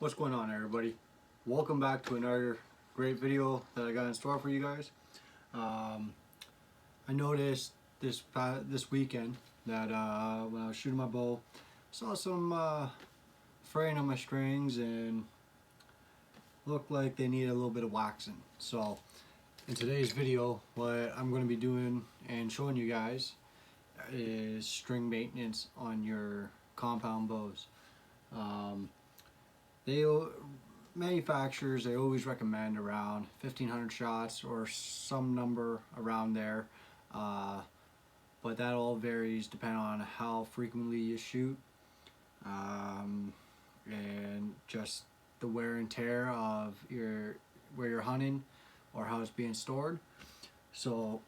What's going on, everybody? Welcome back to another great video that I got in store for you guys. I noticed this weekend that when I was shooting my bow, I saw some fraying on my strings and looked like they needed a little bit of waxing. So in today's video, what I'm going to be doing and showing you guys is string maintenance on your compound bows. Manufacturers, they always recommend around 1,500 shots or some number around there, but that all varies depending on how frequently you shoot, and just the wear and tear of where you're hunting or how it's being stored. So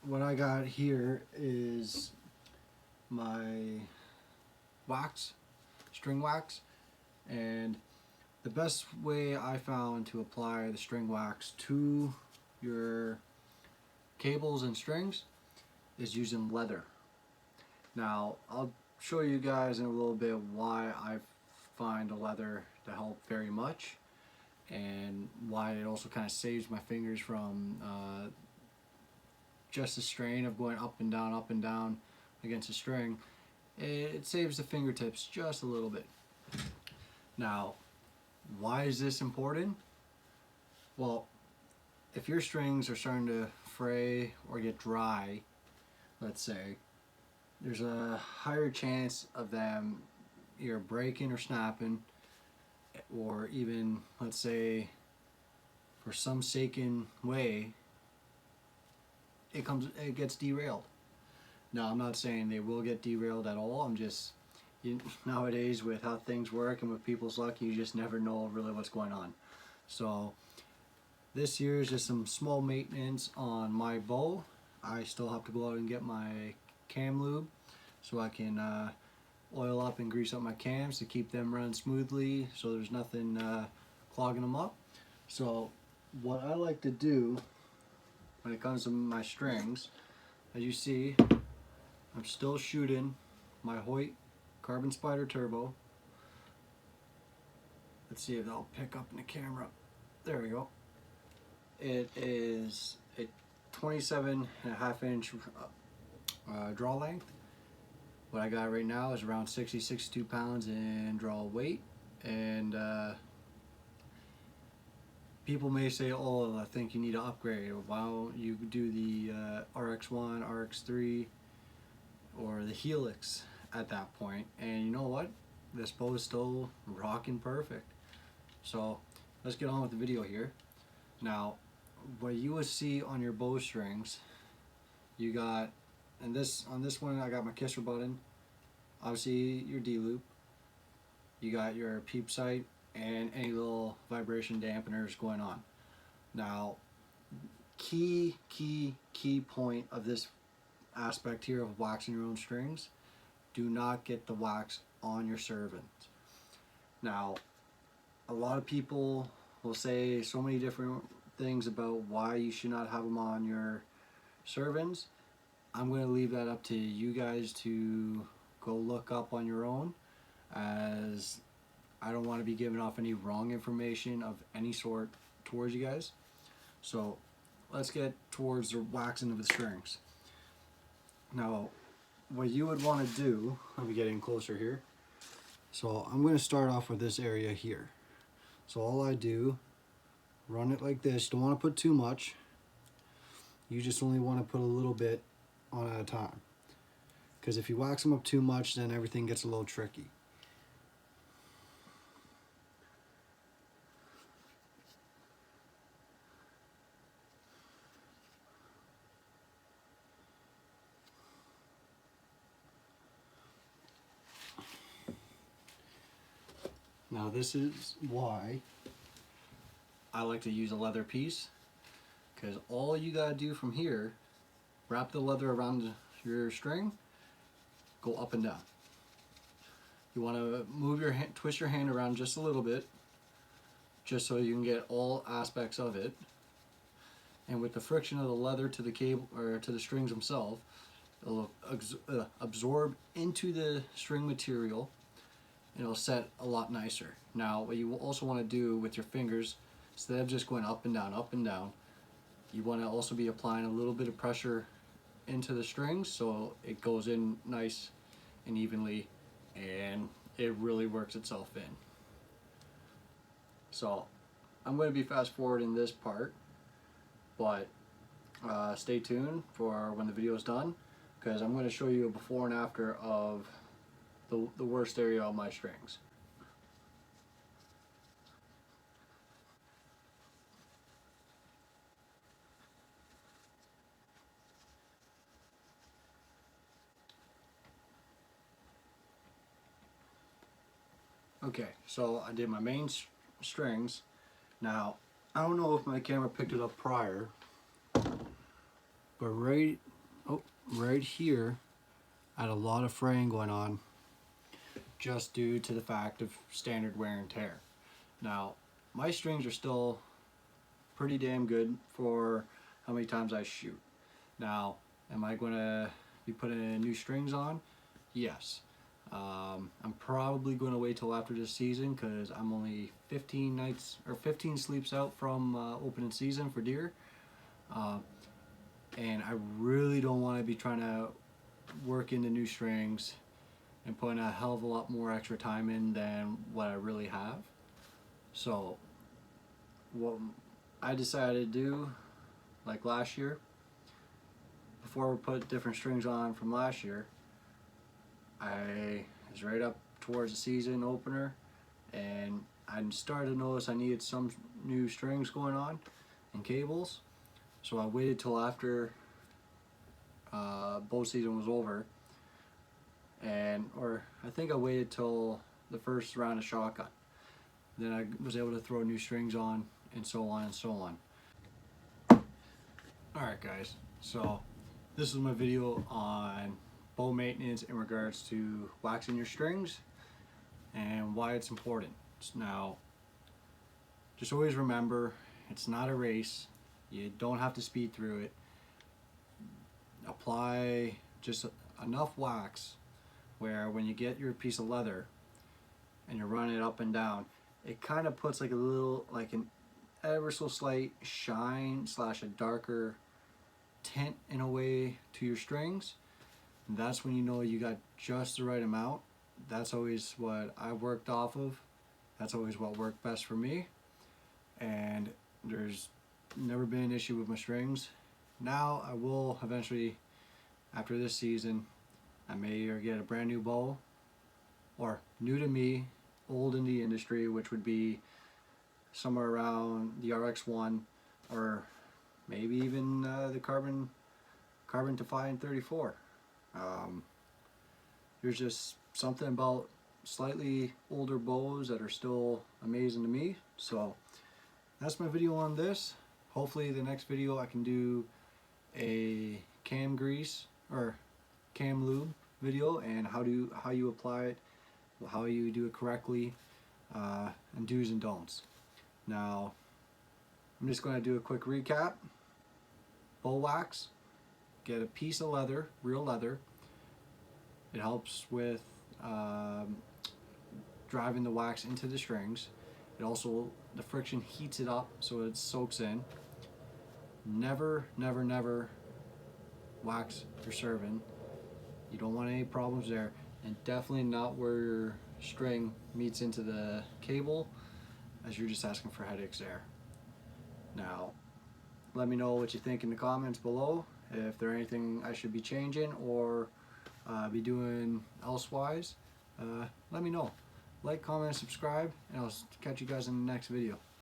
what I got here is my string wax, and the best way I found to apply the string wax to your cables and strings is using leather. Now I'll show you guys in a little bit why I find the leather to help very much, and why it also kind of saves my fingers from just the strain of going up and down against a string. It saves the fingertips just a little bit. Now, why is this important? Well, if your strings are starting to fray or get dry, let's say, there's a higher chance of them either breaking or snapping, or even, let's say, for some sake way, it gets derailed. Now, I'm not saying they will get derailed at all. I'm just, nowadays with how things work and with people's luck, you just never know really what's going on. So this here is just some small maintenance on my bow. I still have to go out and get my cam lube so I can oil up and grease up my cams to keep them running smoothly, so there's nothing clogging them up. So what I like to do when it comes to my strings, as you see, I'm still shooting my Hogg-It Carbon Spider Turbo. Let's see if that'll pick up in the camera. There we go. It is a 27.5 inch draw length. What I got right now is around 62 pounds in draw weight, and people may say, oh, I think you need to upgrade. Why don't you do the RX1, RX3, or the Helix at that point? And you know what? This bow is still rocking perfect. So let's get on with the video here. Now, what you will see on your bowstrings, you got, and on this one I got my kisser button, obviously your D loop, you got your peep sight, and any little vibration dampeners going on. Now, key point of this aspect here of waxing your own strings: do not get the wax on your servants. Now, a lot of people will say so many different things about why you should not have them on your servants. I'm going to leave that up to you guys to go look up on your own, as I don't want to be giving off any wrong information of any sort towards you guys. So let's get towards the waxing of the strings. Now, what you would want to do, let me get in closer here. So I'm going to start off with this area here. So all I do, run it like this. Don't want to put too much. You just only want to put a little bit on at a time, because if you wax them up too much, then everything gets a little tricky. Now this is why I like to use a leather piece, because all you gotta do from here, wrap the leather around your string, go up and down. You want to move your hand, twist your hand around just a little bit, just so you can get all aspects of it. And with the friction of the leather to the cable, or to the strings themselves, it'll absorb into the string material, and it'll set a lot nicer. Now what you also want to do with your fingers, instead of just going up and down, you want to also be applying a little bit of pressure into the strings so it goes in nice and evenly, and it really works itself in. So I'm going to be fast forwarding this part, but stay tuned for when the video is done, because I'm going to show you a before and after of the worst area of my strings. Okay, so I did my main strings. Now, I don't know if my camera picked it up prior, but right here, I had a lot of fraying going on just due to the fact of standard wear and tear. Now, my strings are still pretty damn good for how many times I shoot. Now, am I going to be putting new strings on? Yes. I'm probably going to wait till after this season, because I'm only 15 nights or 15 sleeps out from opening season for deer, and I really don't want to be trying to work into new strings and putting a hell of a lot more extra time in than what I really have. So what I decided to do, like last year, before we put different strings on from last year, I was right up towards the season opener, and I started to notice I needed some new strings going on and cables. So I waited till after bow season was over, or I think I waited till the first round of shotgun. Then I was able to throw new strings on, and so on and so on. Alright guys, so this is my video on bow maintenance in regards to waxing your strings and why it's important. Now, just always remember, it's not a race. You don't have to speed through it. Apply just enough wax where when you get your piece of leather and you're running it up and down, it kind of puts like a little, like an ever so slight shine slash a darker tint in a way to your strings. And that's when you know you got just the right amount. That's always what I worked off of. That's always what worked best for me, and there's never been an issue with my strings. Now I will eventually, after this season, I may either get a brand new bow, or new to me, old in the industry, which would be somewhere around the RX1, or maybe even the Carbon Defiant 34. There's just something about slightly older bows that are still amazing to me. So that's my video on this. Hopefully the next video I can do a cam grease or cam lube video, and how you apply it, how you do it correctly, and do's and don'ts. Now I'm just going to do a quick recap. Bow wax, get a piece of leather, real leather. It helps with driving the wax into the strings. It also, the friction heats it up so it soaks in. Never, never, never wax your serving. You don't want any problems there, and definitely not where your string meets into the cable, as you're just asking for headaches there. Now, let me know what you think in the comments below, if there's anything I should be changing or be doing elsewise. Let me know. Like, comment, subscribe, and I'll catch you guys in the next video.